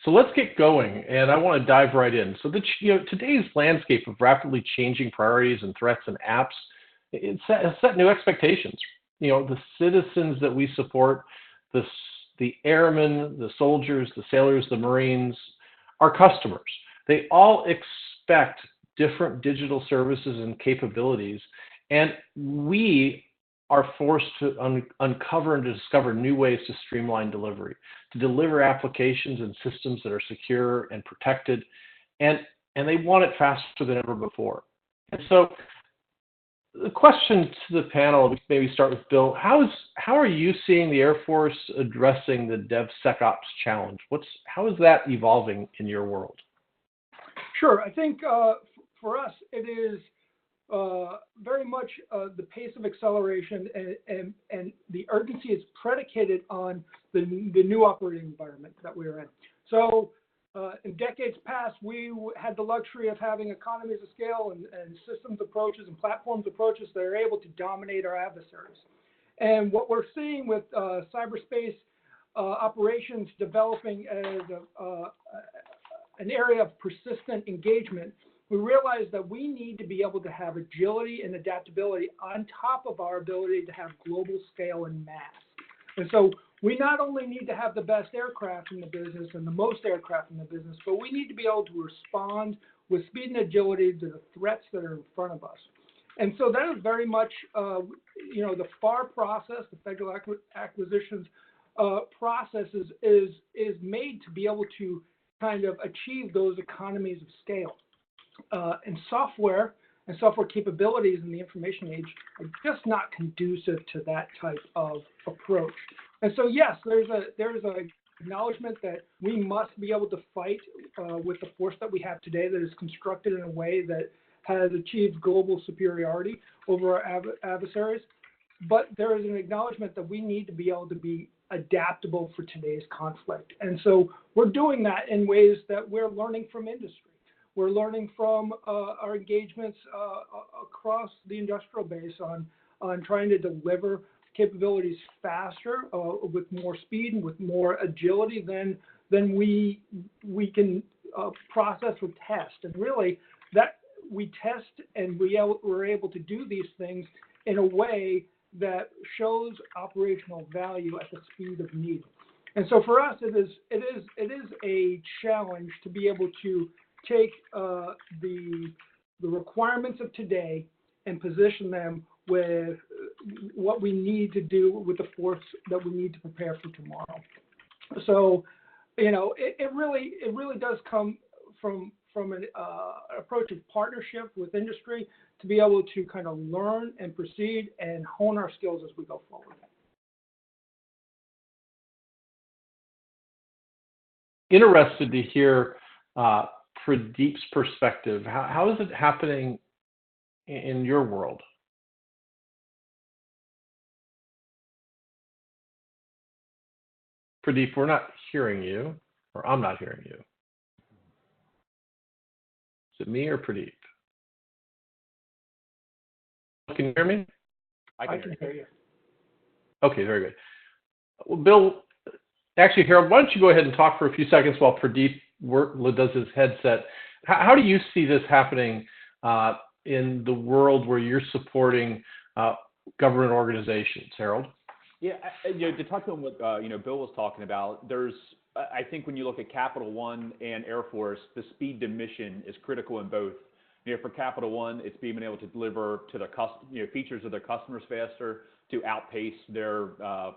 So let's get going, and I want to dive right in. So today's landscape of rapidly changing priorities and threats and apps, has set new expectations. The citizens that we support, the airmen, the soldiers, the sailors, the Marines, our customers, they all expect different digital services and capabilities, and we are forced to uncover and to discover new ways to streamline delivery, to deliver applications and systems that are secure and protected, and they want it faster than ever before. And so the question to the panel, we maybe start with Bill. How are you seeing the Air Force addressing the DevSecOps challenge? How is that evolving in your world? Sure. I think for us, it is very much the pace of acceleration and the urgency is predicated on the new operating environment that we're in. So in decades past, we had the luxury of having economies of scale and systems approaches and platforms approaches that are able to dominate our adversaries. And what we're seeing with cyberspace operations developing as an area of persistent engagement, we realize that we need to be able to have agility and adaptability on top of our ability to have global scale and mass. And so we not only need to have the best aircraft in the business and the most aircraft in the business, but we need to be able to respond with speed and agility to the threats that are in front of us. And so that is very much, the FAR process, the Federal Acquisitions process is made to be able to kind of achieve those economies of scale. And software capabilities in the information age are just not conducive to that type of approach. And so, yes, there's a acknowledgement that we must be able to fight with the force that we have today that is constructed in a way that has achieved global superiority over our adversaries. But there is an acknowledgement that we need to be able to be adaptable for today's conflict. And so we're doing that in ways that we're learning from industry. We're learning from our engagements across the industrial base on trying to deliver capabilities faster, with more speed and with more agility than we can process with test. And really, that we test and we're able to do these things in a way that shows operational value at the speed of need. And so for us, it is a challenge to be able to take the requirements of today and position them with what we need to do with the force that we need to prepare for tomorrow. So, it really does come from an approach of partnership with industry to be able to kind of learn and proceed and hone our skills as we go forward. Interested to hear Pradeep's perspective. How is it happening in your world? Pradeep, we're not hearing you, or I'm not hearing you. Is it me or Pradeep? Can you hear me? I can hear you. Okay, very good. Well, Bill, actually, Harold, why don't you go ahead and talk for a few seconds while Pradeep does his headset. How do you see this happening in the world where you're supporting government organizations, Harold? Yeah, to talk to what Bill was talking about, I think when you look at Capital One and Air Force, the speed to mission is critical in both. For Capital One, it's being able to deliver to the features of their customers faster to outpace their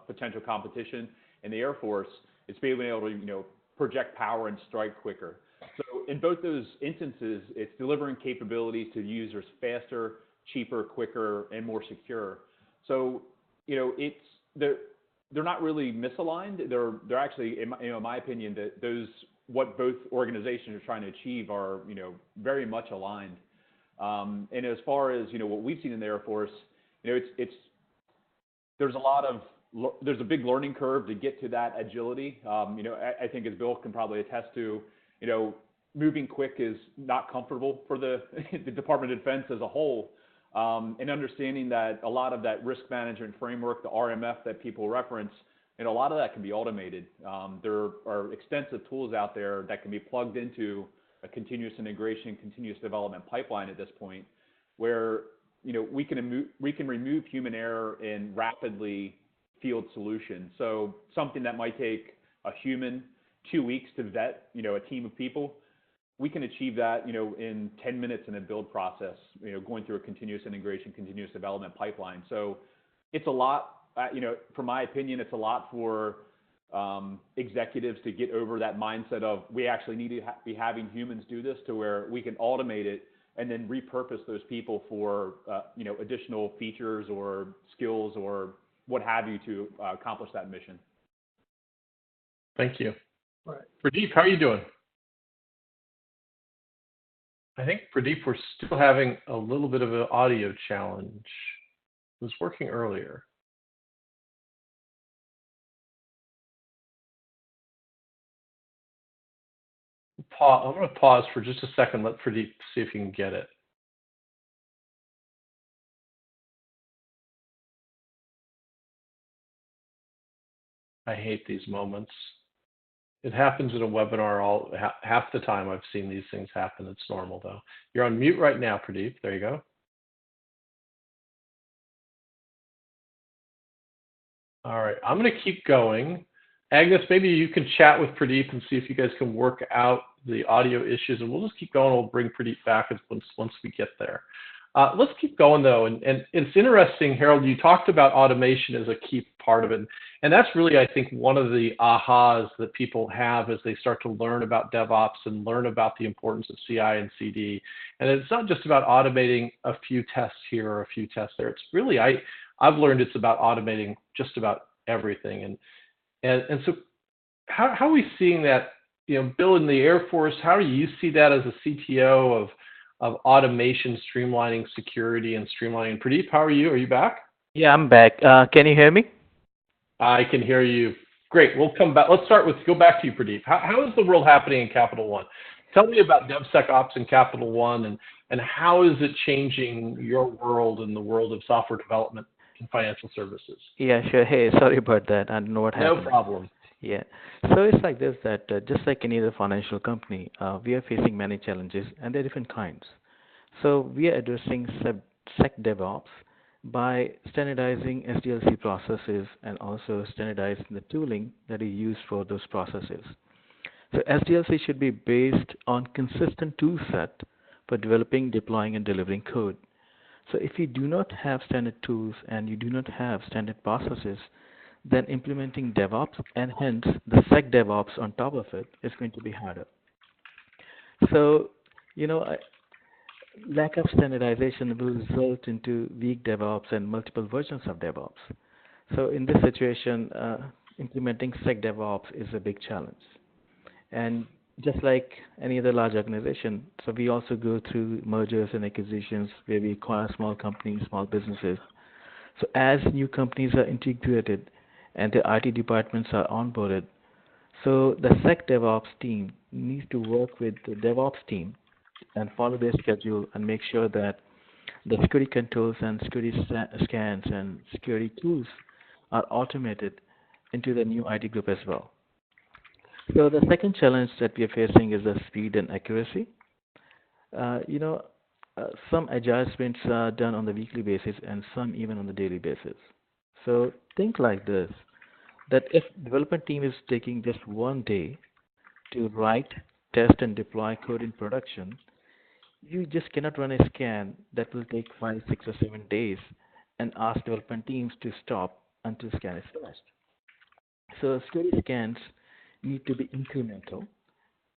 potential competition. And the Air Force, it's being able to project power and strike quicker. So in both those instances, it's delivering capabilities to users faster, cheaper, quicker, and more secure. So they're not really misaligned. They're actually, in my opinion, what both organizations are trying to achieve are very much aligned. And as far as what we've seen in the Air Force, there's a big learning curve to get to that agility. I think as Bill can probably attest to, moving quick is not comfortable for the Department of Defense as a whole. And understanding that a lot of that risk management framework, the RMF that people reference, And a lot of that can be automated. There are extensive tools out there that can be plugged into a continuous integration, continuous development pipeline at this point, where we can remove human error in rapidly field solutions. So something that might take a human 2 weeks to vet, a team of people, we can achieve that, in 10 minutes in a build process, going through a continuous integration, continuous development pipeline. So it's a lot. From my opinion, it's a lot for executives to get over that mindset of we actually need to be having humans do this, to where we can automate it and then repurpose those people for additional features or skills or what have you to accomplish that mission. Thank you. Right. Pradeep, how are you doing? I think, Pradeep, we're still having a little bit of an audio challenge. It was working earlier. I'm going to pause for just a second, let Pradeep see if he can get it. I hate these moments. It happens in a webinar half the time. I've seen these things happen. It's normal, though. You're on mute right now, Pradeep. There you go. All right, I'm going to keep going. Agnes, maybe you can chat with Pradeep and see if you guys can work out the audio issues, and we'll just keep going. We'll bring Pradeep back once we get there. Let's keep going, though, and it's interesting, Harold, you talked about automation as a key part of it, and that's really, I think, one of the ahas that people have as they start to learn about DevOps and learn about the importance of CI and CD. And it's not just about automating a few tests here or a few tests there. It's really, I've learned it's about automating just about everything. And so how are we seeing that, Bill, in the Air Force, how do you see that as a CTO of automation, streamlining security and streamlining? Pradeep, how are you? Are you back? Yeah, I'm back. Can you hear me? I can hear you. Great. We'll come back. Let's go back to you, Pradeep. How is the world happening in Capital One? Tell me about DevSecOps in Capital One and how is it changing your world and the world of software development in financial services? Yeah, sure. Hey, sorry about that. I don't know what happened. No problem. Yeah. So it's like this, that just like any other financial company, we are facing many challenges, and they're different kinds. So we are addressing SecDevOps by standardizing SDLC processes and also standardizing the tooling that is used for those processes. So SDLC should be based on consistent tool set for developing, deploying, and delivering code. So if you do not have standard tools and you do not have standard processes, then implementing DevOps and hence the SecDevOps on top of it is going to be harder. So, lack of standardization will result into weak DevOps and multiple versions of DevOps. So in this situation, implementing SecDevOps is a big challenge. And just like any other large organization, so we also go through mergers and acquisitions where we acquire small companies, small businesses. So as new companies are integrated and the IT departments are onboarded, so the SecDevOps team needs to work with the DevOps team and follow their schedule and make sure that the security controls and security scans and security tools are automated into the new IT group as well. So the second challenge that we are facing is the speed and accuracy. Some agile sprints are done on the weekly basis and some even on the daily basis. So think like this, that if development team is taking just one day to write, test, and deploy code in production, you just cannot run a scan that will take 5, 6, or 7 days and ask development teams to stop until scan is finished. So security scans need to be incremental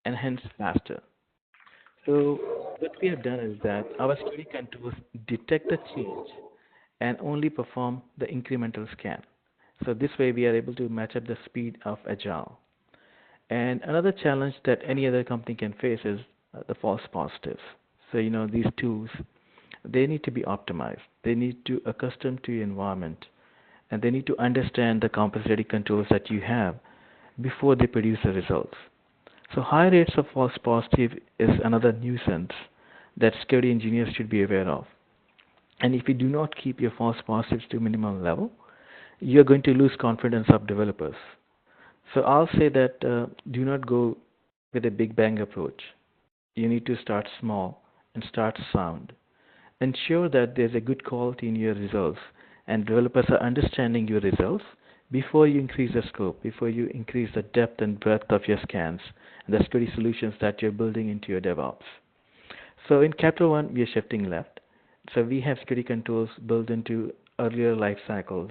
and hence faster. So what we have done is that our security controls detect the change and only perform the incremental scan. So this way we are able to match up the speed of Agile. And another challenge that any other company can face is the false positives. So these tools, they need to be optimized. They need to accustom to your environment, and they need to understand the compensating controls that you have before they produce the results. So high rates of false positive is another nuisance that security engineers should be aware of. And if you do not keep your false positives to minimum level, you're going to lose confidence of developers. So I'll say that do not go with a big bang approach. You need to start small and start sound. Ensure that there's a good quality in your results and developers are understanding your results before you increase the scope, before you increase the depth and breadth of your scans and the security solutions that you're building into your DevOps. So in Capital One, we are shifting left. So we have security controls built into earlier life cycles,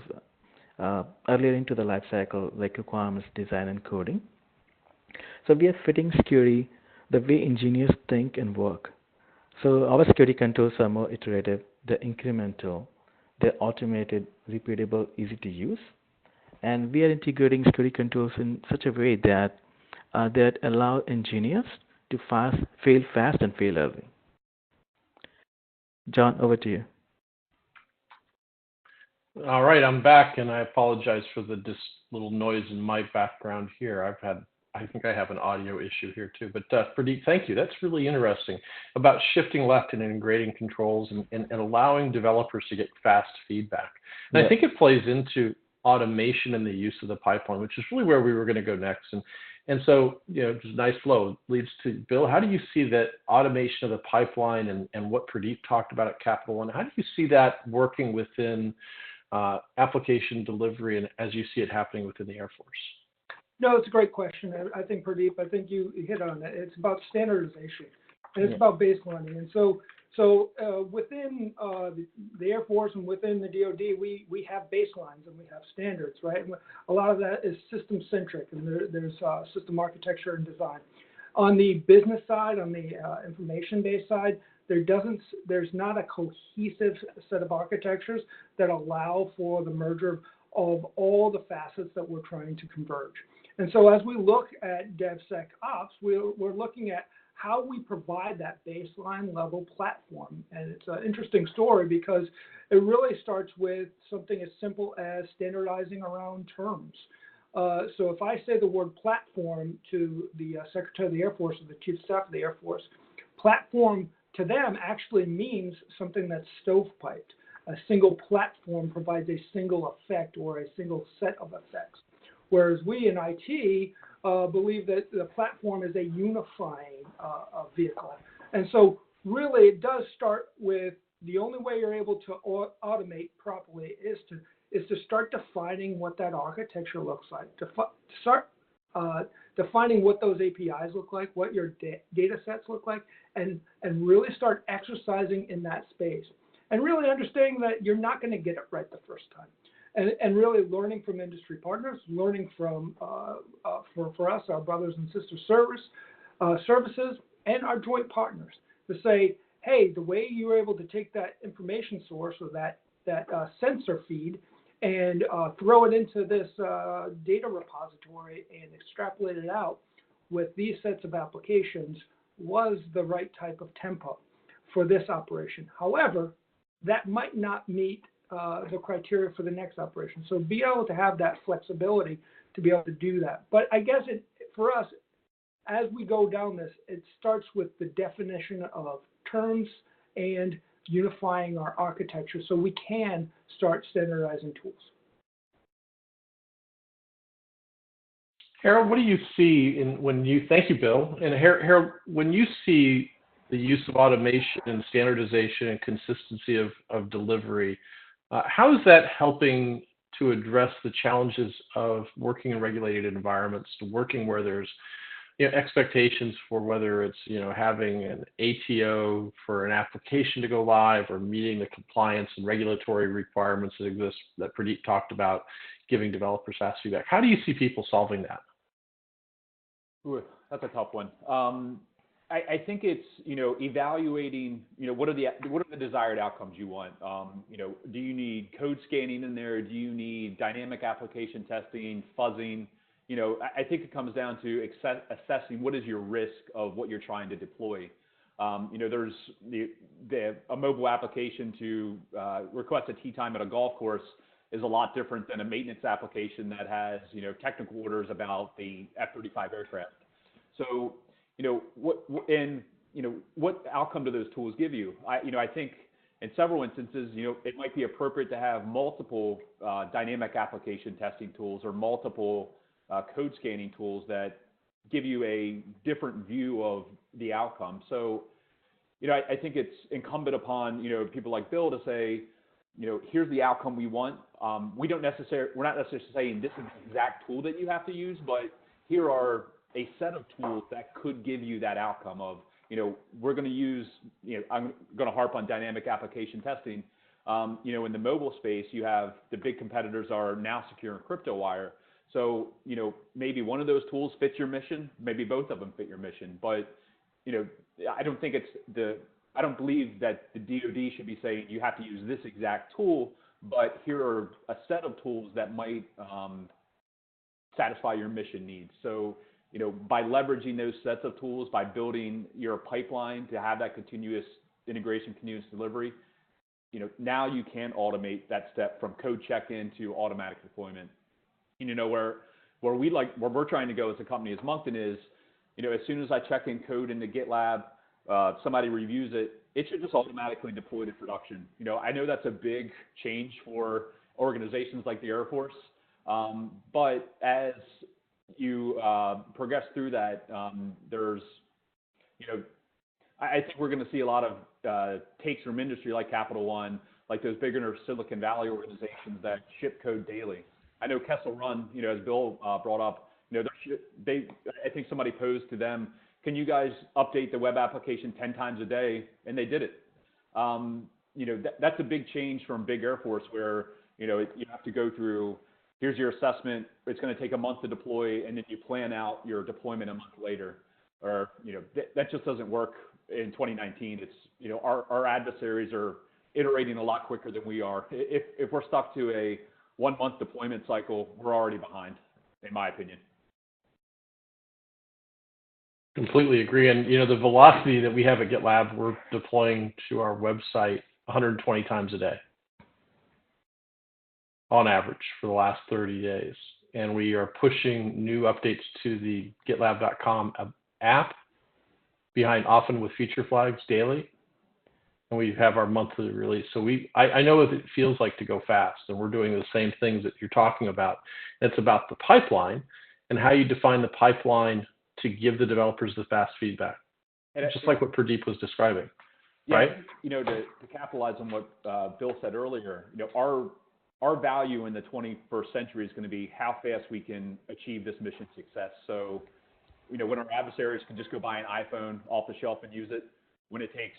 earlier into the life cycle, like requirements, design, and coding. So we are fitting security the way engineers think and work. So our security controls are more iterative, they're incremental, they're automated, repeatable, easy to use, and we are integrating security controls in such a way that allow engineers to fail fast and fail early. John, over to you. All right, I'm back, and I apologize for the little noise in my background here. I think I have an audio issue here too. But Pradeep, thank you. That's really interesting about shifting left and integrating controls and allowing developers to get fast feedback. And I think it plays into automation and the use of the pipeline, which is really where we were going to go next. And so, just nice flow leads to Bill. How do you see that automation of the pipeline and what Pradeep talked about at Capital One? How do you see that working within application delivery and as you see it happening within the Air Force? No, it's a great question. I think, Pradeep, I think you hit on it. It's about standardization, and it's about baselining. And so within the Air Force and within the DoD, we have baselines and we have standards, right? And a lot of that is system-centric, and there's system architecture and design. On the business side, on the information-based side, there's not a cohesive set of architectures that allow for the merger of all the facets that we're trying to converge. And so as we look at DevSecOps, we're looking at how we provide that baseline level platform. And it's an interesting story because it really starts with something as simple as standardizing around terms. So if I say the word platform to the Secretary of the Air Force or the Chief of Staff of the Air Force, platform to them actually means something that's stovepiped. A single platform provides a single effect or a single set of effects. Whereas we in IT believe that the platform is a unifying vehicle. And so really it does start with the only way you're able to automate properly is to start defining what that architecture looks like, to start defining what those APIs look like, what your data sets look like, and really start exercising in that space. And really understanding that you're not going to get it right the first time. And really learning from industry partners, learning from, for us, our brothers and sisters services, and our joint partners to say, hey, the way you were able to take that information source or that sensor feed and throw it into this data repository and extrapolate it out with these sets of applications was the right type of tempo for this operation. However, that might not meet the criteria for the next operation. So be able to have that flexibility to be able to do that. But I guess for us, as we go down this, it starts with the definition of terms and unifying our architecture so we can start standardizing tools. Harold, what do you see thank you, Bill. And Harold, when you see the use of automation and standardization and consistency of delivery, how is that helping to address the challenges of working in regulated environments, to working where there's expectations for whether it's having an ATO for an application to go live or meeting the compliance and regulatory requirements that exist that Pradeep talked about, giving developers fast feedback? How do you see people solving that? Ooh, that's a tough one. I think it's evaluating what are the desired outcomes you want. Do you need code scanning in there? Do you need dynamic application testing, fuzzing? I think it comes down to assessing what is your risk of what you're trying to deploy. There's a mobile application to request a tee time at a golf course is a lot different than a maintenance application that has technical orders about the F-35 aircraft. So what outcome do those tools give you? I think in several instances, it might be appropriate to have multiple dynamic application testing tools or multiple code scanning tools that give you a different view of the outcome. So, I think it's incumbent upon, people like Bill to say, here's the outcome we want. We're not necessarily saying this is the exact tool that you have to use, but here are a set of tools that could give you that outcome of, we're going to use, I'm going to harp on dynamic application testing. In the mobile space, you have the big competitors are Now Secure and CryptoWire. So, maybe one of those tools fits your mission, maybe both of them fit your mission, but, I don't believe that the DoD should be saying you have to use this exact tool, but here are a set of tools that might satisfy your mission needs. So, by leveraging those sets of tools, by building your pipeline to have that continuous integration, continuous delivery, now you can automate that step from code check-in to automatic deployment. Where we're trying to go as a company as Monkton is, as soon as I check in code into GitLab, somebody reviews it, it should just automatically deploy to production. I know that's a big change for organizations like the Air Force, but as you progress through that, there's, I think we're going to see a lot of takes from industry like Capital One, like those bigger Silicon Valley organizations that ship code daily. I know Kessel Run, as Bill brought up, I think somebody posed to them, can you guys update the web application 10 times a day? And they did it. That's a big change from big Air Force where, you have to go through, here's your assessment, it's going to take a month to deploy, and then you plan out your deployment a month later. Or, that just doesn't work in 2019. It's, our adversaries are iterating a lot quicker than we are. If we're stuck to a 1 month deployment cycle, we're already behind, in my opinion. Completely agree. And, the velocity that we have at GitLab, we're deploying to our website 120 times a day on average for the last 30 days. And we are pushing new updates to the GitLab.com app behind often with feature flags daily. And we have our monthly release. So I know what it feels like to go fast, and we're doing the same things that you're talking about. It's about the pipeline and how you define the pipeline to give the developers the fast feedback, and just like what Pradeep was describing, right? To capitalize on what Bill said earlier, our value in the 21st century is going to be how fast we can achieve this mission success. So, when our adversaries can just go buy an iPhone off the shelf and use it, when it takes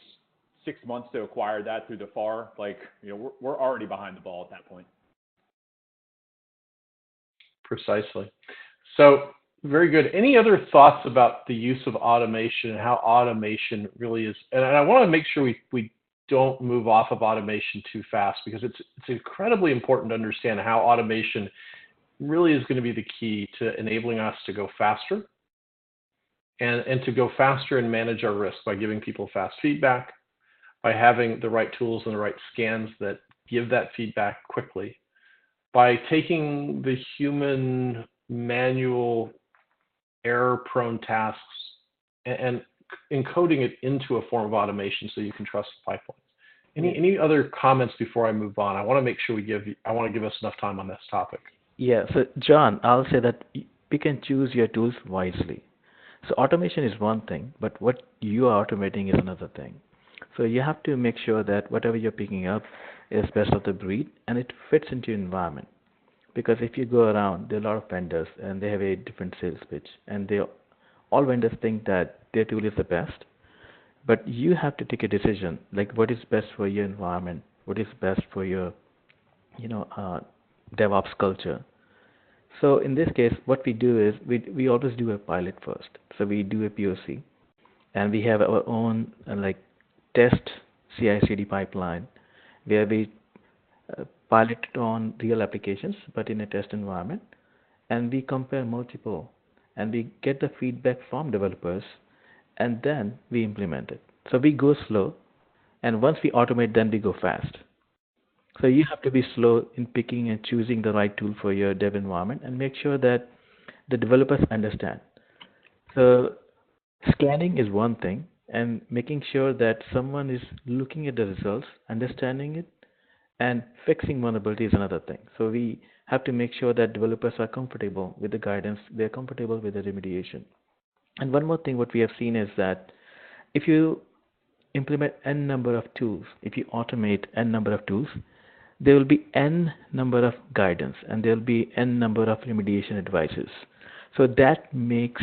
6 months to acquire that through the FAR, we're already behind the ball at that point. Precisely. So, very good. Any other thoughts about the use of automation and how automation really is? And I want to make sure we don't move off of automation too fast, because it's incredibly important to understand how automation really is going to be the key to enabling us to go faster and to go faster and manage our risk by giving people fast feedback, by having the right tools and the right scans that give that feedback quickly, by taking the human manual error-prone tasks and encoding it into a form of automation so you can trust the pipelines. Any other comments before I move on? I want to make sure I want to give us enough time on this topic. Yeah, so John, I'll say that we can choose your tools wisely. So automation is one thing, but what you are automating is another thing. So you have to make sure that whatever you're picking up is best of the breed and it fits into your environment. Because if you go around, there are a lot of vendors and they have a different sales pitch, and all vendors think that their tool is the best, but you have to take a decision, like what is best for your environment, what is best for your, DevOps culture. So in this case, what we do is we always do a pilot first. So we do a POC, and we have our own test CI/CD pipeline where we pilot it on real applications, but in a test environment, and we compare multiple, and we get the feedback from developers, and then we implement it. So we go slow, and once we automate, then we go fast. So you have to be slow in picking and choosing the right tool for your dev environment and make sure that the developers understand. So scanning is one thing, and making sure that someone is looking at the results, understanding it, and fixing vulnerability is another thing. So we have to make sure that developers are comfortable with the guidance, they're comfortable with the remediation. And one more thing, what we have seen is that if you implement n number of tools, if you automate n number of tools, there will be n number of guidance and there will be n number of remediation advices. So that makes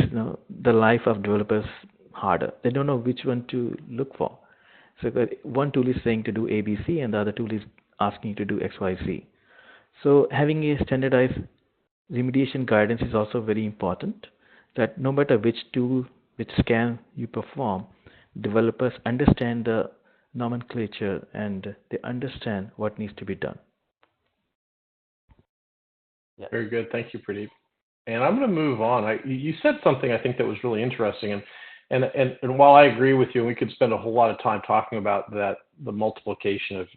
the life of developers harder. They don't know which one to look for. So one tool is saying to do ABC and the other tool is asking you to do XYZ. So having a standardized remediation guidance is also very important, that no matter which tool, which scan you perform, developers understand the nomenclature and they understand what needs to be done. Yeah. Very good. Thank you, Pradeeb. And I'm going to move on. You said something I think that was really interesting, and while I agree with you, and we could spend a whole lot of time talking about that, the multiplication of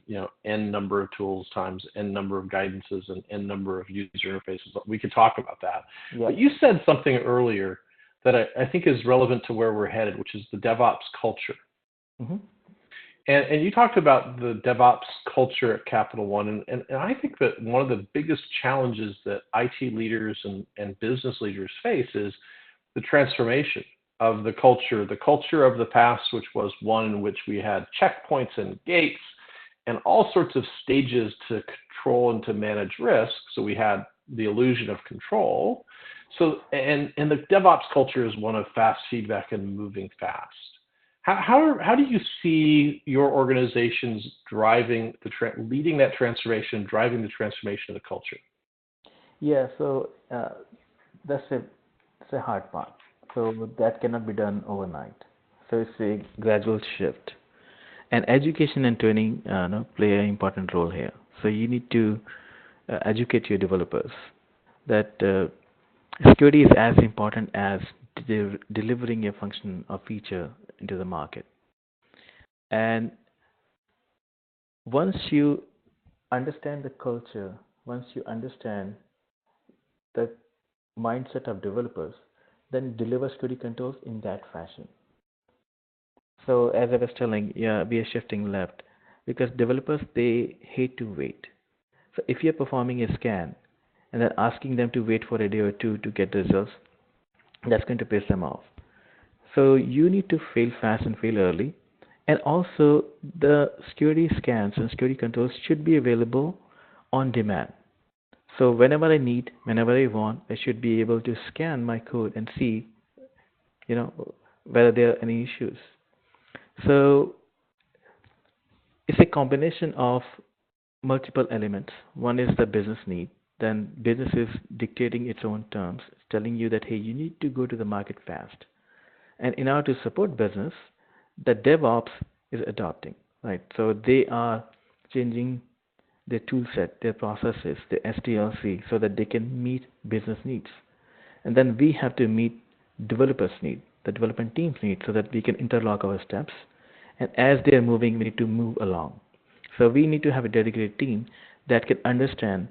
n number of tools times n number of guidances and n number of user interfaces. We could talk about that. Yeah. But you said something earlier that I think is relevant to where we're headed, which is the DevOps culture. Mm-hmm. And you talked about the DevOps culture at Capital One, and I think that one of the biggest challenges that IT leaders and business leaders face is the transformation of the culture of the past, which was one in which we had checkpoints and gates and all sorts of stages to control and to manage risk. So we had the illusion of control. So, and the DevOps culture is one of fast feedback and moving fast. How do you see your organizations driving leading that transformation, driving the transformation of the culture? Yeah, so that's a hard part. So that cannot be done overnight. So it's a gradual shift, and education and training play an important role here. So you need to educate your developers that security is as important as delivering a function or feature into the market. And once you understand the culture, once you understand the mindset of developers, then deliver security controls in that fashion. So as I was telling, yeah, we are shifting left because developers, they hate to wait. So if you're performing a scan and then asking them to wait for a day or two to get the results, that's going to piss them off. So you need to fail fast and fail early. And also the security scans and security controls should be available on demand. So whenever I need, whenever I want, I should be able to scan my code and see, whether there are any issues. So it's a combination of multiple elements. One is the business need. Then business is dictating its own terms. It's telling you that, hey, you need to go to the market fast. And in order to support business, the DevOps is adopting, right? So they are changing their tool set, their processes, their SDLC, so that they can meet business needs. And then we have to meet developers' need, the development team's need, so that we can interlock our steps. And as they are moving, we need to move along. So we need to have a dedicated team that can understand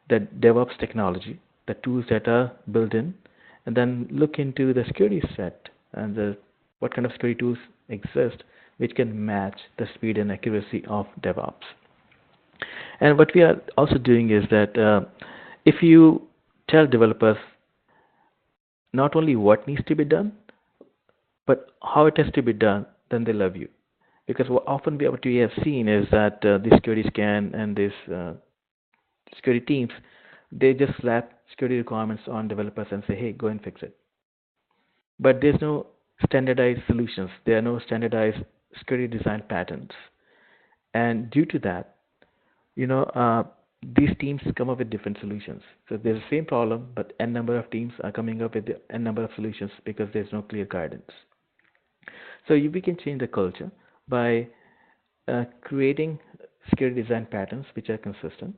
the DevOps technology, the tools that are built in, and then look into the security set and what kind of security tools exist which can match the speed and accuracy of DevOps. And what we are also doing is that if you tell developers not only what needs to be done, but how it has to be done, then they love you. Because often what we have seen is that the security scan and these security teams, they just slap security requirements on developers and say, hey, go and fix it. But there's no standardized solutions. There are no standardized security design patterns. And due to that, these teams come up with different solutions. So there's the same problem, but n number of teams are coming up with n number of solutions because there's no clear guidance. So we can change the culture by creating security design patterns which are consistent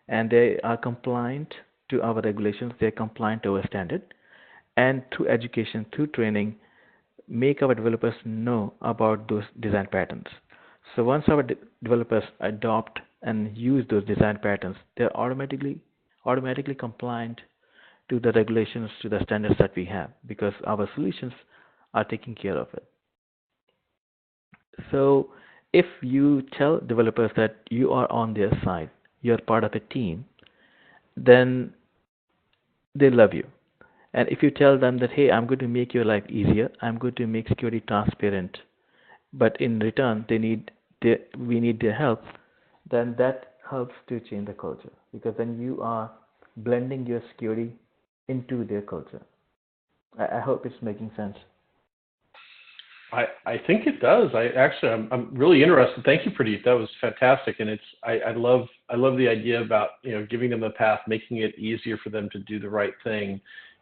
and they are compliant to our regulations, they are compliant to our standard, and through education, through training, make our developers know about those design patterns. So once our developers adopt and use those design patterns, they're automatically compliant to the regulations, to the standards that we have, because our solutions are taking care of it. So if you tell developers that you are on their side, you're part of a team, then they love you. And if you tell them that, hey, I'm going to make your life easier, I'm going to make security transparent, but in return we need their help, then that helps to change the culture, because then you are blending your security into their culture. I hope it's making sense. I think it does. I'm really interested. Thank you, Pradeep. That was fantastic, and I love the idea about giving them the path, making it easier for them to do the right thing,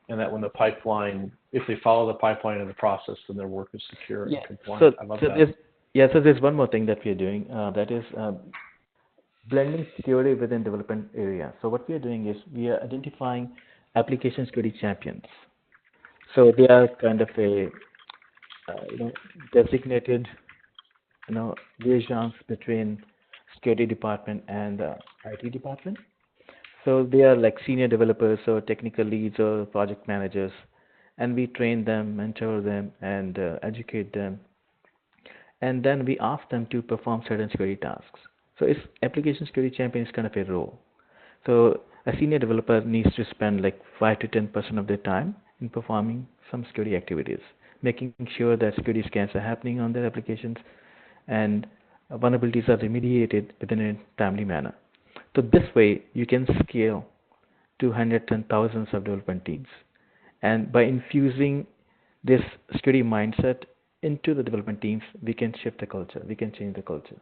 and that when the pipeline, if they follow the pipeline and the process, then their work is secure and compliant. I love that. So there's one more thing that we are doing, that is blending security within development area. So what we are doing is we are identifying application security champions. So they are kind of a designated liaisons between security department and IT department. So they are like senior developers or technical leads or project managers, and we train them, mentor them, and educate them, and then we ask them to perform certain security tasks. So it's application security champion is kind of a role. So a senior developer needs to spend like 5 to 10% of their time in performing some security activities, making sure that security scans are happening on their applications and vulnerabilities are remediated within a timely manner. So this way you can scale to hundreds and thousands of development teams. And by infusing this security mindset into the development teams, we can shift the culture, we can change the culture.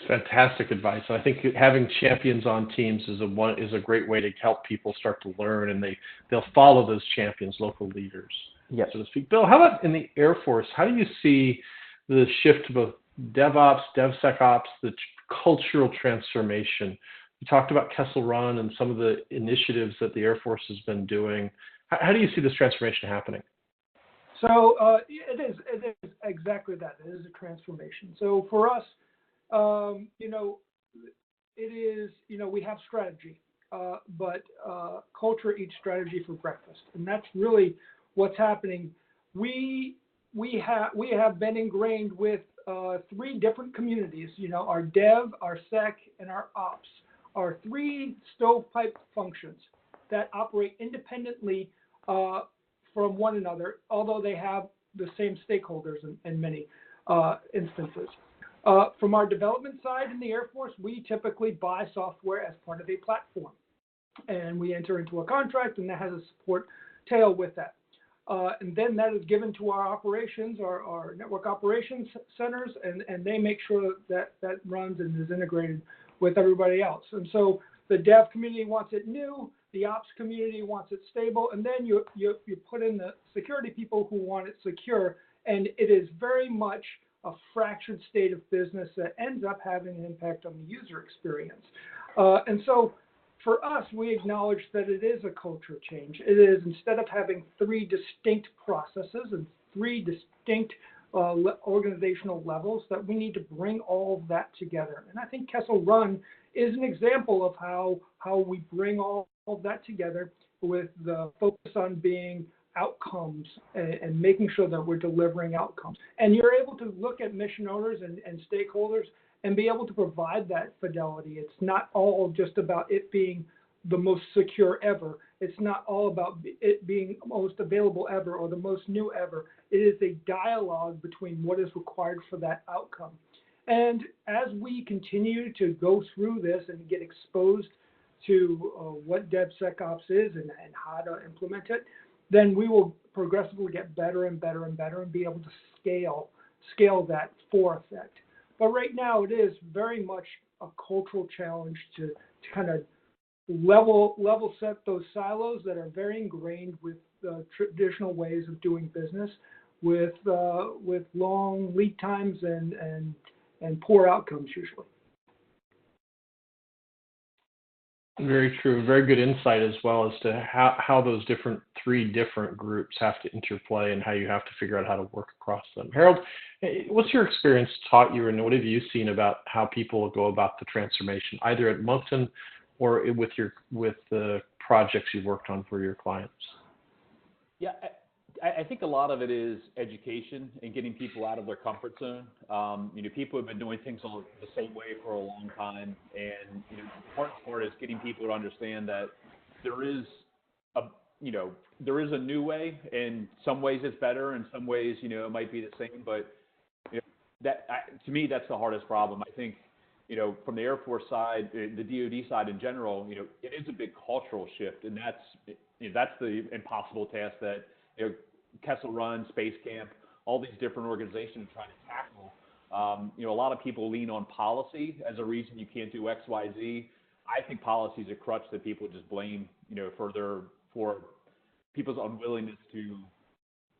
Fantastic advice. I think having champions on teams is a great way to help people start to learn, and they'll follow those champions, local leaders, so to speak. Bill, how about in the Air Force? How do you see the shift to both DevOps, DevSecOps, the cultural transformation? You talked about Kessel Run and some of the initiatives that the Air Force has been doing. How do you see this transformation happening? So it is exactly that. It is a transformation. So for us, it is, we have strategy, but culture eats strategy for breakfast, and that's really what's happening. We have been ingrained with 3 different communities. Our dev, our sec, and our ops are 3 stovepipe functions that operate independently from one another, although they have the same stakeholders in many instances. From our development side in the Air Force, we typically buy software as part of a platform, and we enter into a contract, and that has a support tail with that. And then that is given to our operations, our network operations centers, and they make sure that runs and is integrated with everybody else. And so the dev community wants it new, the ops community wants it stable, and then you put in the security people who want it secure, and it is very much a fractured state of business that ends up having an impact on the user experience. And so for us, we acknowledge that it is a culture change. It is, instead of having 3 distinct processes and 3 distinct organizational levels, that we need to bring all of that together. And I think Kessel Run is an example of how we bring all of that together with the focus on being outcomes and making sure that we're delivering outcomes. And you're able to look at mission owners and stakeholders and be able to provide that fidelity. It's not all just about it being the most secure ever. It's not all about it being most available ever or the most new ever. It is a dialogue between what is required for that outcome. And as we continue to go through this and get exposed to what DevSecOps is and how to implement it, then we will progressively get better and better and better and be able to scale that for effect. But right now, it is very much a cultural challenge to kind of level set those silos that are very ingrained with traditional ways of doing business, with long lead times and poor outcomes usually. Very true. Very good insight as well as to how those 3 different groups have to interplay and how you have to figure out how to work across them. Harold, what's your experience taught you, and what have you seen about how people go about the transformation, either at Monkton or with the projects you've worked on for your clients? Yeah, I think a lot of it is education and getting people out of their comfort zone. People have been doing things the same way for a long time, and the hardest part is getting people to understand that there is a there is a new way. In some ways, it's better. In some ways, it might be the same. But to me, that's the hardest problem. I think from the Air Force side, the DoD side in general, it is a big cultural shift, and that's the impossible task that Kessel Run, Space Camp, all these different organizations are trying to tackle. A lot of people lean on policy as a reason you can't do X, Y, Z. I think policy is a crutch that people just blame, for people's unwillingness to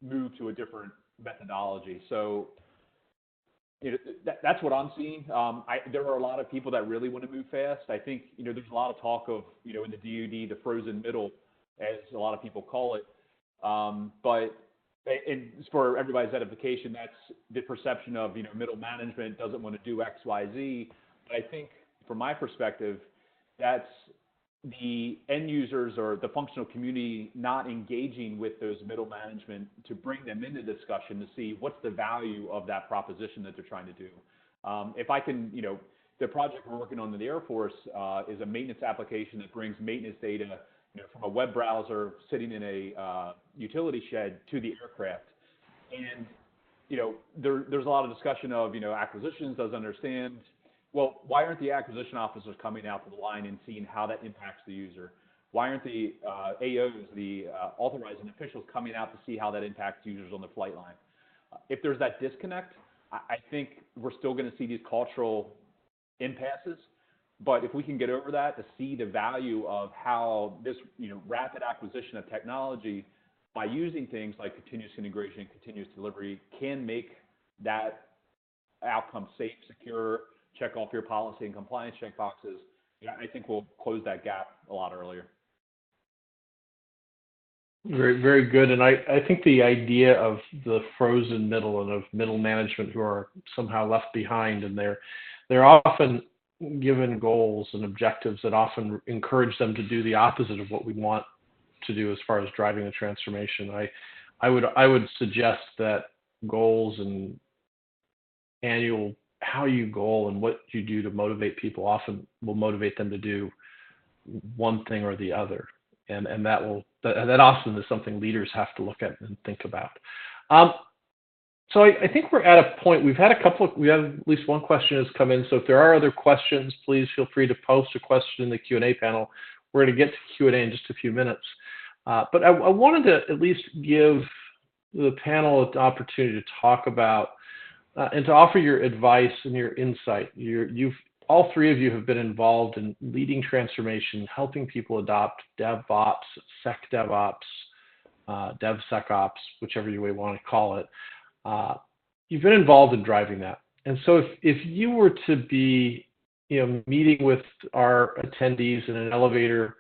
move to a different methodology. So that's what I'm seeing. There are a lot of people that really want to move fast. I think there's a lot of talk of in the DoD the frozen middle, as a lot of people call it. But for everybody's edification, that's the perception of middle management doesn't want to do X, Y, Z. But I think from my perspective, that's the end users or the functional community not engaging with those middle management to bring them into discussion to see what's the value of that proposition that they're trying to do. If I can, the project we're working on in the Air Force is a maintenance application that brings maintenance data from a web browser sitting in a utility shed to the aircraft. And there's a lot of discussion of acquisitions, doesn't understand. Well, why aren't the acquisition officers coming out to the line and seeing how that impacts the user? Why aren't the AOs, the authorizing officials, coming out to see how that impacts users on the flight line? If there's that disconnect, I think we're still going to see these cultural impasses. But if we can get over that, to see the value of how this rapid acquisition of technology by using things like continuous integration, continuous delivery, can make that outcome safe, secure, check off your policy and compliance checkboxes, I think we'll close that gap a lot earlier. Very, very good. And I think the idea of the frozen middle and of middle management who are somehow left behind, and they're often given goals and objectives that often encourage them to do the opposite of what we want to do as far as driving the transformation. I would suggest that goals and how you goal and what you do to motivate people often will motivate them to do one thing or the other. And that often is something leaders have to look at and think about. So I think we're at a point. We have at least one question has come in. So if there are other questions, please feel free to post a question in the Q&A panel. We're going to get to Q&A in just a few minutes. But I wanted to at least give the panel an opportunity to talk about and to offer your advice and your insight. All three of you have been involved in leading transformation, helping people adopt DevOps, SecDevOps, DevSecOps, whichever you may want to call it. You've been involved in driving that. And so if you were to be meeting with our attendees in an elevator,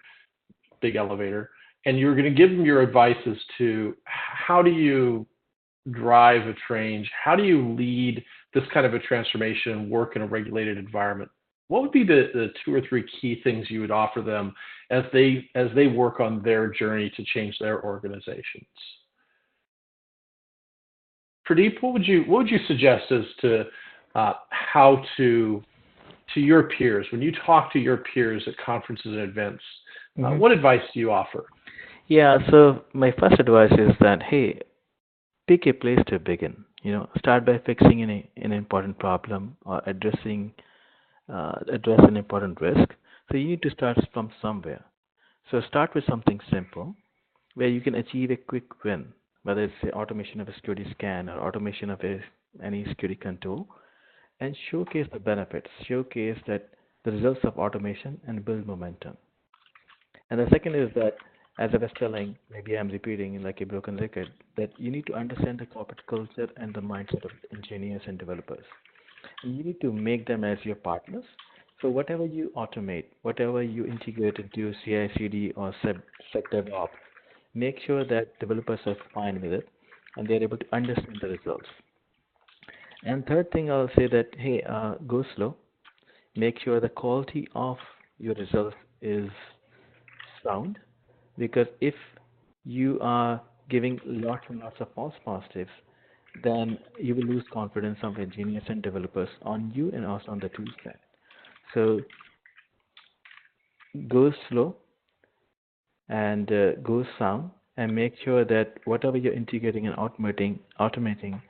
big elevator, and you were going to give them your advice as to how do you drive a change, how do you lead this kind of a transformation and work in a regulated environment, what would be the two or three key things you would offer them as they work on their journey to change their organizations? Pradeep, what would you suggest as to how to your peers, when you talk to your peers at conferences and events, what advice do you offer? Yeah, so my first advice is that, hey, pick a place to begin. Start by fixing an important problem or address an important risk. So you need to start from somewhere. So start with something simple where you can achieve a quick win, whether it's the automation of a security scan or automation of any security control, and showcase the benefits, showcase that the results of automation and build momentum. And the second is that, as I was telling, maybe I'm repeating like a broken record, that you need to understand the corporate culture and the mindset of engineers and developers. And you need to make them as your partners. So whatever you automate, whatever you integrate into CI/CD or SecDevOps, make sure that developers are fine with it and they're able to understand the results. And third thing, I'll say that, hey, go slow. Make sure the quality of your results is sound, because if you are giving lots and lots of false positives, then you will lose confidence of engineers and developers on you and also on the tool set. So go slow and go sound, and make sure that whatever you're integrating and automating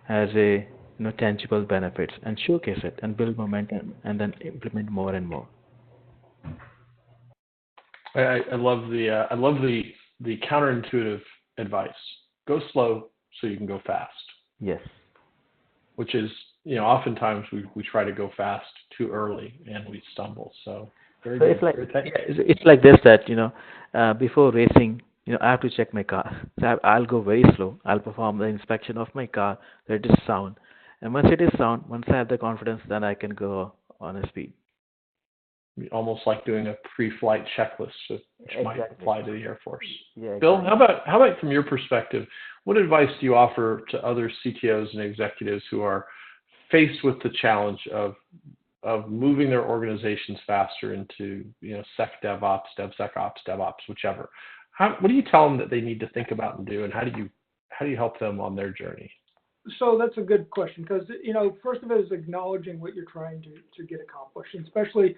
has a tangible benefits, and showcase it and build momentum and then implement more and more. I love the counterintuitive advice. Go slow so you can go fast. Yes. Which is, oftentimes we try to go fast too early and we stumble. So very So good. it's like Very it's like this, that before racing, I have to check my car. So I'll go very slow. I'll perform the inspection of my car, that it is sound, and once it is sound, once I have the confidence, then I can go on a speed. almost like doing a pre-flight checklist, which might Exactly. apply to the Air Force. Yeah, Bill, exactly. how about from your perspective, what advice do you offer to other CTOs and executives who are faced with the challenge of moving their organizations faster into SecDevOps, DevSecOps, DevOps, whichever? What do you tell them that they need to think about and do, and how do you help them on their journey? So that's a good question, because first of it is acknowledging what you're trying to get accomplished, and especially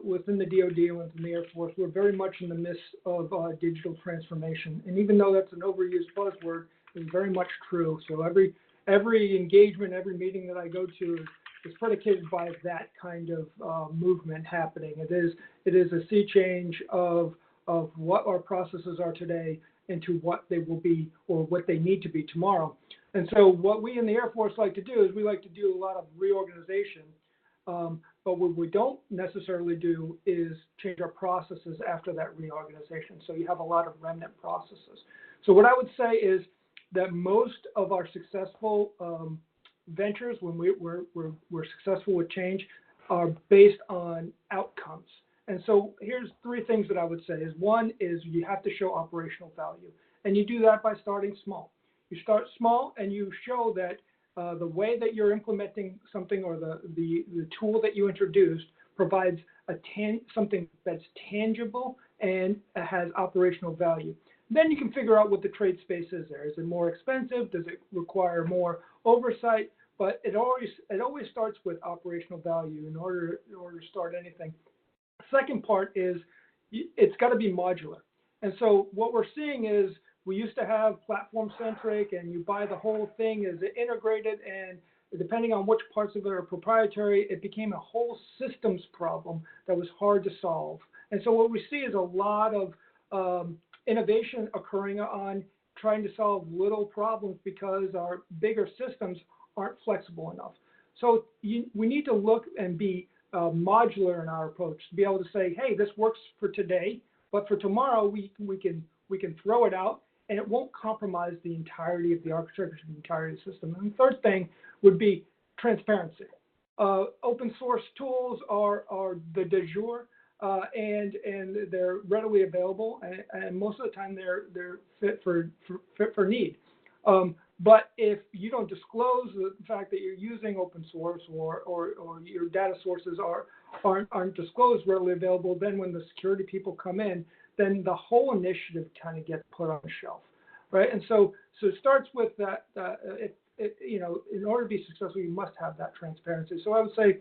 within the DoD and within the Air Force, we're very much in the midst of digital transformation. And even though that's an overused buzzword, it's very much true. So every engagement, every meeting that I go to is predicated by that kind of movement happening. It is a sea change of what our processes are today into what they will be or what they need to be tomorrow. And so what we in the Air Force like to do is we like to do a lot of reorganization. But what we don't necessarily do is change our processes after that reorganization. So you have a lot of remnant processes. So what I would say is that most of our successful ventures, when we're successful with change, are based on outcomes. And so here's three things that I would say. One is you have to show operational value. And you do that by starting small. You start small and you show that the way that you're implementing something, or the tool that you introduced, provides something that's tangible and has operational value. Then you can figure out what the trade space is there. Is it more expensive? Does it require more oversight? But it always starts with operational value in order to start anything. Second part is it's got to be modular. And so what we're seeing is we used to have platform-centric, and you buy the whole thing as integrated, and depending on which parts of it are proprietary, it became a whole systems problem that was hard to solve. And so what we see is a lot of innovation occurring on trying to solve little problems because our bigger systems aren't flexible enough. So we need to look and be modular in our approach, to be able to say, hey, this works for today, but for tomorrow we can throw it out, and it won't compromise the entirety of the architecture, the entirety of the system. And the third thing would be transparency. Open source tools are the de jour, and they're readily available, and most of the time they're fit for need. But if you don't disclose the fact that you're using open source, or your data sources aren't disclosed, readily available, then when the security people come in, then the whole initiative kind of gets put on the shelf, right? And so it starts with that. In order to be successful, you must have that transparency. So I would say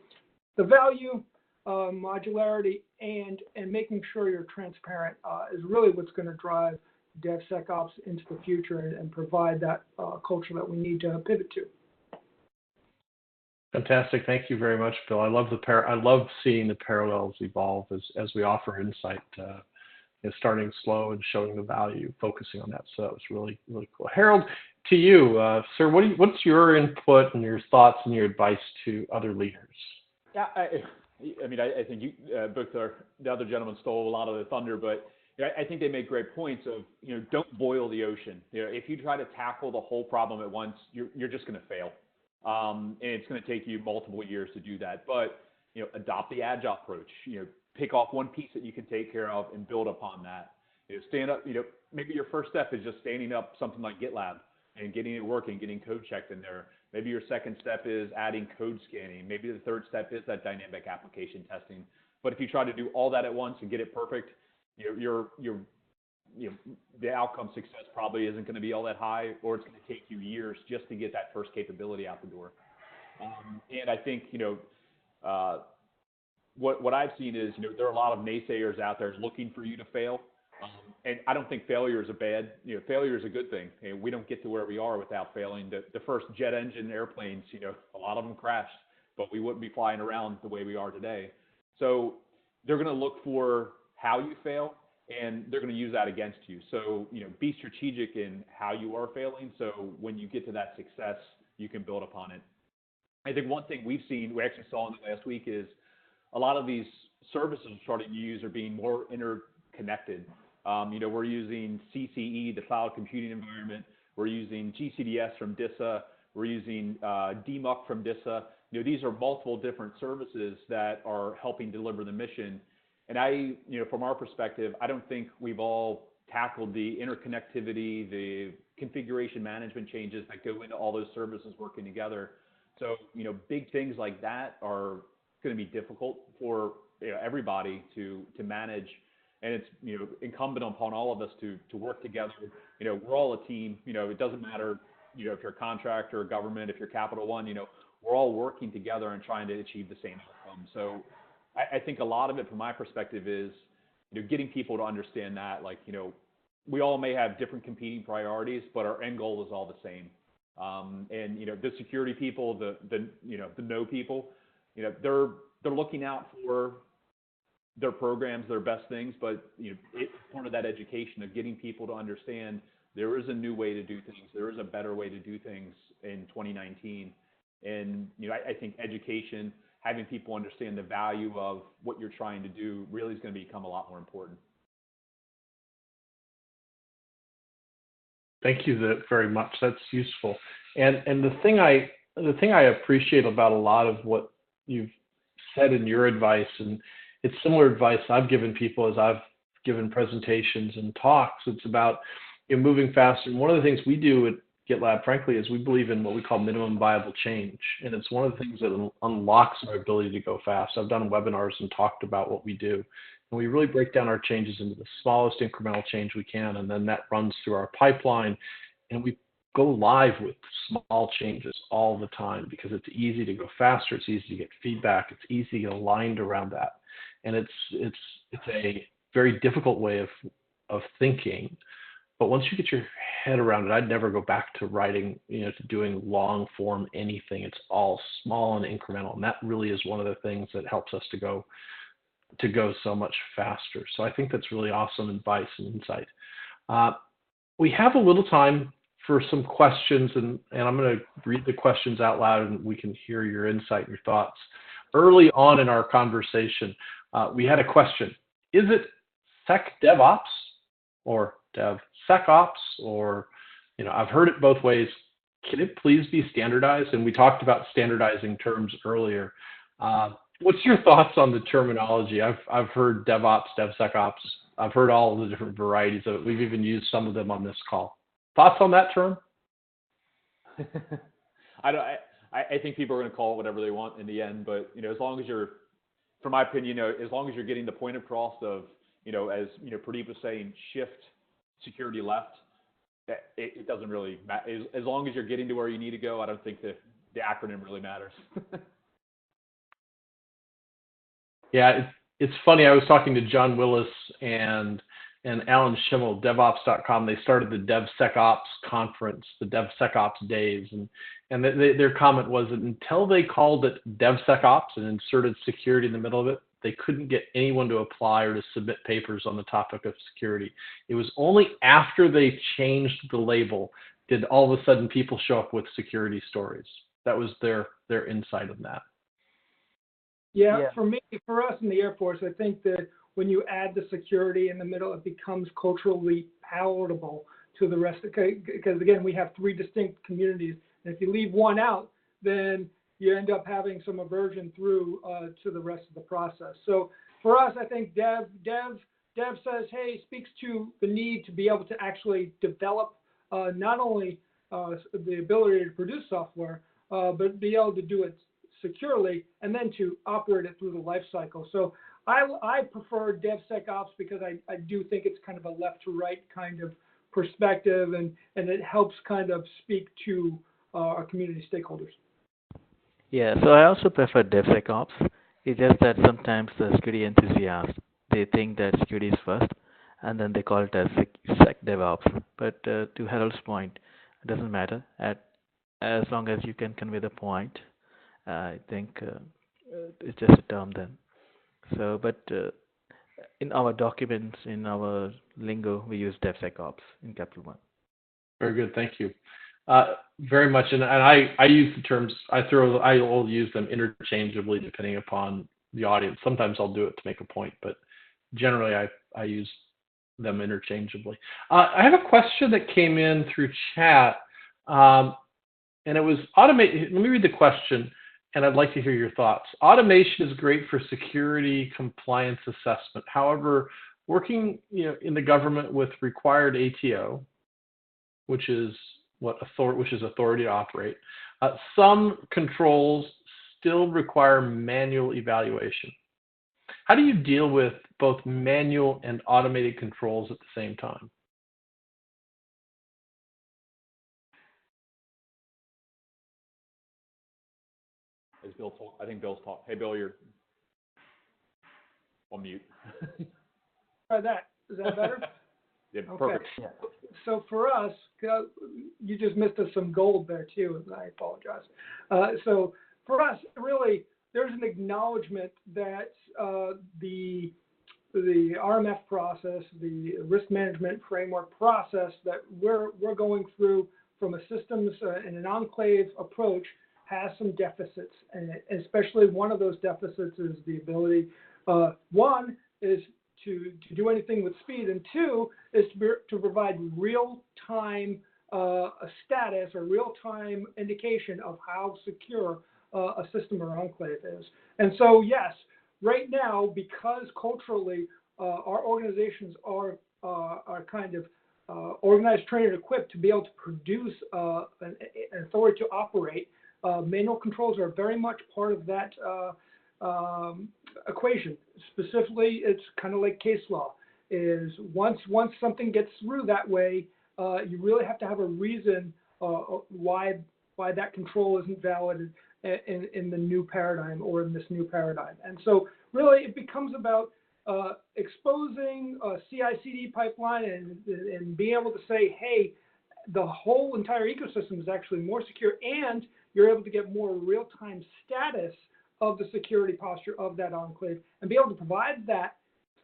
the value, modularity, and making sure you're transparent is really what's going to drive DevSecOps into the future and provide that culture that we need to pivot to. Fantastic. Thank you very much, Bill. I love seeing the parallels evolve as we offer insight. Starting slow and showing the value, focusing on that. So it's really, really cool. Harold, to you, sir, what's your input and your thoughts and your advice to other leaders? Yeah, I think you both the other gentlemen stole a lot of the thunder, but I think they make great points of, don't boil the ocean. If you try to tackle the whole problem at once, you're just going to fail. And it's going to take you multiple years to do that. But, adopt the agile approach. Pick off one piece that you can take care of and build upon that. Stand up, maybe your first step is just standing up something like GitLab and getting it working, getting code checked in there. Maybe your second step is adding code scanning. Maybe the third step is that dynamic application testing. But if you try to do all that at once and get it perfect, you're the outcome success probably isn't going to be all that high, or it's going to take you years just to get that first capability out the door. And I think, what I've seen is, there are a lot of naysayers out there looking for you to fail. And I don't think failure is failure is a good thing. And we don't get to where we are without failing. The first jet engine airplanes, a lot of them crashed, but we wouldn't be flying around the way we are today. So they're going to look for how you fail, and they're going to use that against you. So, be strategic in how you are failing. So when you get to that success, you can build upon it. I think one thing we actually saw in the last week, is a lot of these services we're starting to use are being more interconnected. We're using CCE, the cloud computing environment. We're using GCDS from DISA. We're using DMUC from DISA. These are multiple different services that are helping deliver the mission. And from our perspective, I don't think we've all tackled the interconnectivity, the configuration management changes that go into all those services working together. So, big things like that are going to be difficult for everybody to manage. And it's, incumbent upon all of us to work together. We're all a team. It doesn't matter, if you're a contractor or government, if you're Capital One, we're all working together and trying to achieve the same outcome. So I think a lot of it, from my perspective, is, getting people to understand that, we all may have different competing priorities, but our end goal is all the same. And the security people, the know people, they're looking out for their programs, their best things, but it's part of that education of getting people to understand there is a new way to do things. There is a better way to do things in 2019. And I think education, having people understand the value of what you're trying to do, really is going to become a lot more important. Thank you very much. That's useful. And the thing I appreciate about a lot of what you've said in your advice, and it's similar advice I've given people as I've given presentations and talks. It's about moving faster. And one of the things we do at GitLab, frankly, is we believe in what we call minimum viable change. And it's one of the things that unlocks our ability to go fast. I've done webinars and talked about what we do. And we really break down our changes into the smallest incremental change we can. And then that runs through our pipeline. And we go live with small changes all the time, because it's easy to go faster. It's easy to get feedback. It's easy to get aligned around that. And it's a very difficult way of thinking. But once you get your head around it, I'd never go back to writing, to doing long form anything. It's all small and incremental. And that really is one of the things that helps us to go so much faster. So I think that's really awesome advice and insight. We have a little time for some questions, and I'm going to read the questions out loud, and we can hear your insight and your thoughts. Early on in our conversation, we had a question. Is it SecDevOps or DevSecOps, or, I've heard it both ways. Can it please be standardized? And we talked about standardizing terms earlier. What's your thoughts on the terminology? I've heard DevOps, DevSecOps. I've heard all of the different varieties of it. We've even used some of them on this call. Thoughts on that term? I think people are going to call it whatever they want in the end, but as long as you're, from my opinion, as long as you're getting the point across of, as Pradeeb was saying, shift security left, it doesn't really matter. As long as you're getting to where you need to go, I don't think the acronym really matters. Yeah, it's funny. I was talking to John Willis and Alan Schimmel, DevOps.com. They started the DevSecOps conference, the DevSecOps days, and their comment was that until they called it DevSecOps and inserted security in the middle of it, they couldn't get anyone to apply or to submit papers on the topic of security. It was only after they changed the label did all of a sudden people show up with security stories. That was their insight on that. Yeah, for us in the Air Force, I think that when you add the security in the middle, it becomes culturally palatable to the rest. Because again, we have three distinct communities, and if you leave one out, then you end up having some aversion through to the rest of the process. So for us, I think Dev says, hey, speaks to the need to be able to actually develop not only the ability to produce software, but be able to do it securely, and then to operate it through the life cycle. So I prefer DevSecOps because I do think it's kind of a left to right kind of perspective, and it helps kind of speak to our community stakeholders. Yeah, so I also prefer DevSecOps. It's just that sometimes the security enthusiasts, they think that security is first, and then they call it as SecDevOps. But to Harold's point, it doesn't matter. As long as you can convey the point, I think it's just a term then. So, but in our documents, in our lingo, we use DevSecOps in capital one. Very good. Thank you. Very much. And I use the terms, I will use them interchangeably depending upon the audience. Sometimes I'll do it to make a point, but generally I use them interchangeably. I have a question that came in through chat, and it was automate. Let me read the question, and I'd like to hear your thoughts. Automation is great for security compliance assessment. However, working in the government with required ATO, which is authority to operate, some controls still require manual evaluation. How do you deal with both manual and automated controls at the same time? Is Bill talk? I think Bill's talking. Hey, Bill, you're on mute. Try that. Is that better? Yeah, Okay. perfect. Yeah. So for us, you just missed us some gold there too, and I apologize. So for us, really, there's an acknowledgement that the RMF process, the risk management framework process that we're going through from a systems and an enclave approach has some deficits, and especially one of those deficits is the ability, one is to do anything with speed, and two is to provide real-time status or real-time indication of how secure a system or enclave is. And so, yes, right now, because culturally our organizations are kind of organized, trained, and equipped to be able to produce an authority to operate, manual controls are very much part of that equation. Specifically, it's kind of like case law. Is once something gets through that way, you really have to have a reason why that control isn't valid in the new paradigm or in this new paradigm. And so really it becomes about exposing a CI/CD pipeline and being able to say, hey, the whole entire ecosystem is actually more secure, and you're able to get more real-time status of the security posture of that enclave and be able to provide that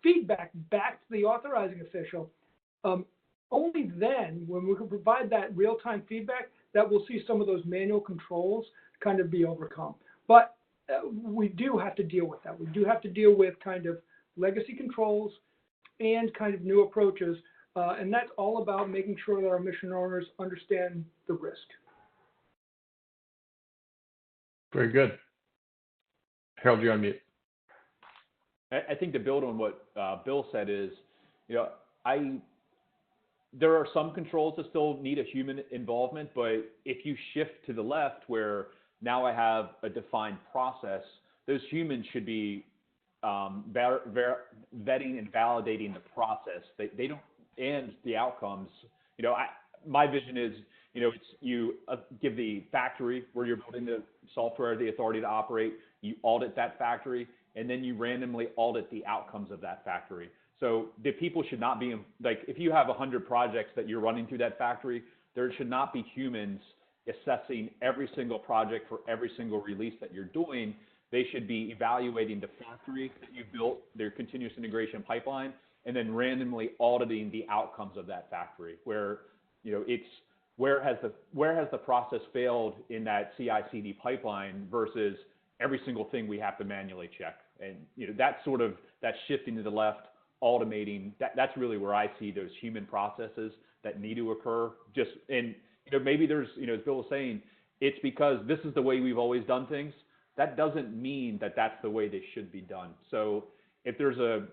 feedback back to the authorizing official. Only then, when we can provide that real-time feedback, that we'll see some of those manual controls kind of be overcome. But we do have to deal with that. We do have to deal with kind of legacy controls and kind of new approaches, and that's all about making sure that our mission owners understand the risk. Very good. Harold, you're on mute. I think to build on what Bill said is, there are some controls that still need a human involvement, but if you shift to the left where now I have a defined process, those humans should be vetting and validating the process. They don't, and the outcomes. My vision is, it's you give the factory where you're building the software the authority to operate, you audit that factory, and then you randomly audit the outcomes of that factory. So the people should not be, like, if you have 100 projects that you're running through that factory, there should not be humans assessing every single project for every single release that you're doing. They should be evaluating the factory that you built, their continuous integration pipeline, and then randomly auditing the outcomes of that factory, where, it's where has the process failed in that CI/CD pipeline versus every single thing we have to manually check. And that's sort of that shifting to the left, automating. That's really where I see those human processes that need to occur. And maybe there's, as Bill was saying, it's because this is the way we've always done things. That doesn't mean that that's the way they should be done. So if there's a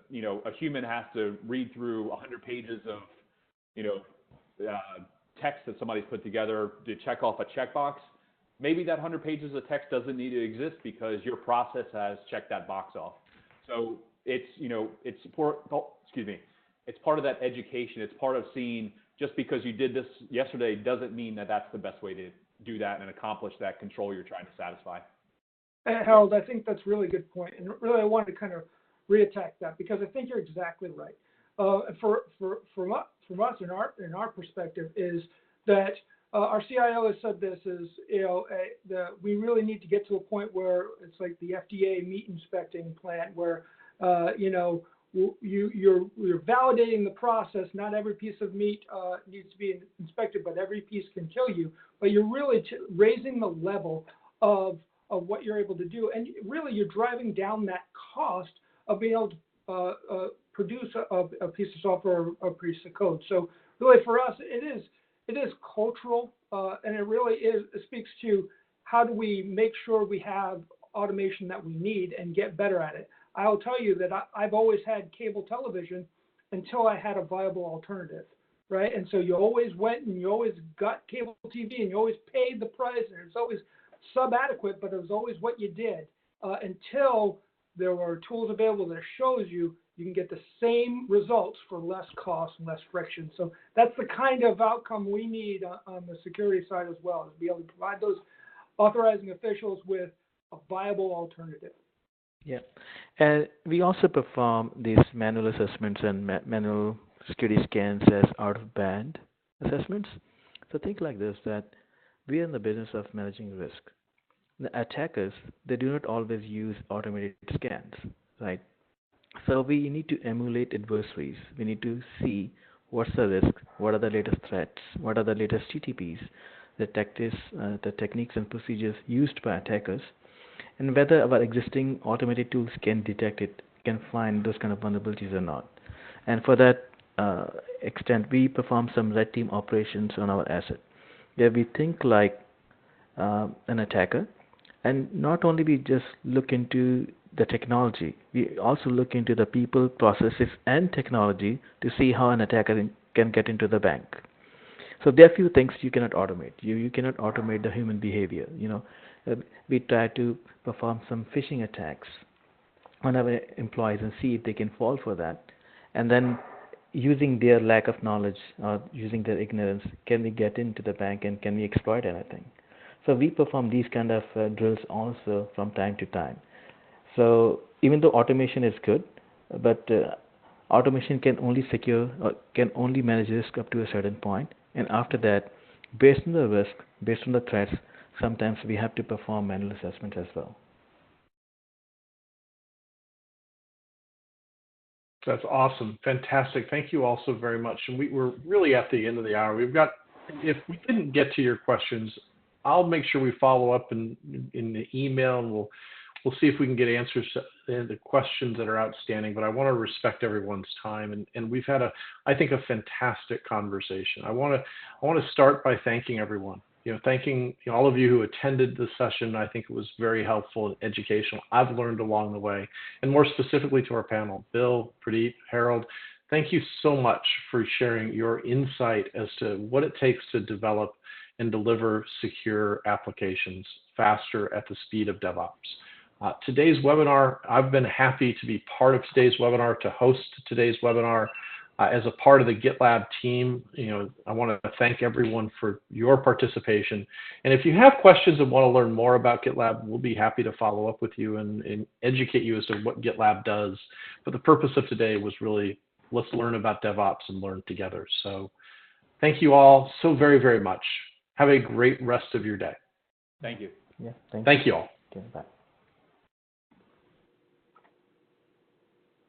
human has to read through 100 pages of, text that somebody's put together to check off a checkbox, maybe that 100 pages of text doesn't need to exist because your process has checked that box off. So it's, it's it's part of that education. It's part of seeing just because you did this yesterday doesn't mean that that's the best way to do that and accomplish that control you're trying to satisfy. Harold, I think that's a really good point. And really, I wanted to kind of reattack that because I think you're exactly right. From us in our perspective is that our CIO has said this is, we really need to get to a point where it's like the FDA meat inspecting plant where, you're validating the process. Not every piece of meat needs to be inspected, but every piece can kill you. But you're really raising the level of what you're able to do. And really, you're driving down that cost of being able to produce a piece of software or a piece of code. So really, for us, it is cultural, and it speaks to how do we make sure we have automation that we need and get better at it. I'll tell you that I've always had cable television until I had a viable alternative, right? And so you always went and you always got cable TV and you always paid the price, and it's always sub-adequate, but it was always what you did until there were tools available that shows you can get the same results for less cost and less friction. So that's the kind of outcome we need on the security side as well, is to be able to provide those authorizing officials with a viable alternative. Yeah, and we also perform these manual assessments and manual security scans as out-of-band assessments. So think like this, that we are in the business of managing risk. The attackers, they do not always use automated scans, right? So we need to emulate adversaries. We need to see what's the risk, what are the latest threats, what are the latest TTPs, the tactics, the techniques and procedures used by attackers, and whether our existing automated tools can detect it, can find those kind of vulnerabilities or not. And for that extent, we perform some red team operations on our asset, where we think like an attacker, and not only we just look into the technology, we also look into the people, processes, and technology to see how an attacker can get into the bank. So there are few things you cannot automate. You cannot automate the human behavior. We try to perform some phishing attacks on our employees and see if they can fall for that. And then using their lack of knowledge or using their ignorance, can we get into the bank and can we exploit anything? So we perform these kind of drills also from time to time. So even though automation is good, but automation can only secure or can only manage risk up to a certain point. And after that, based on the risk, based on the threats, sometimes we have to perform manual assessment as well. That's awesome. Fantastic. Thank you all so very much. And we're really at the end of the hour. If we didn't get to your questions, I'll make sure we follow up in the email, and we'll see if we can get answers to the questions that are outstanding. But I want to respect everyone's time, and we've had I think a fantastic conversation. I want to start by thanking everyone. Thanking all of you who attended the session. I think it was very helpful and educational. I've learned along the way, and more specifically to our panel, Bill, Pradeep, Harold. Thank you so much for sharing your insight as to what it takes to develop and deliver secure applications faster at the speed of DevOps. Today's webinar, I've been happy to be part of today's webinar, to host today's webinar. As a part of the GitLab team, I want to thank everyone for your participation. And if you have questions and want to learn more about GitLab, we'll be happy to follow up with you and educate you as to what GitLab does. But the purpose of today was really, let's learn about DevOps and learn together. So thank you all so very, very much. Have a great rest of your day. Thank you. Yeah, thank you all. Okay, bye.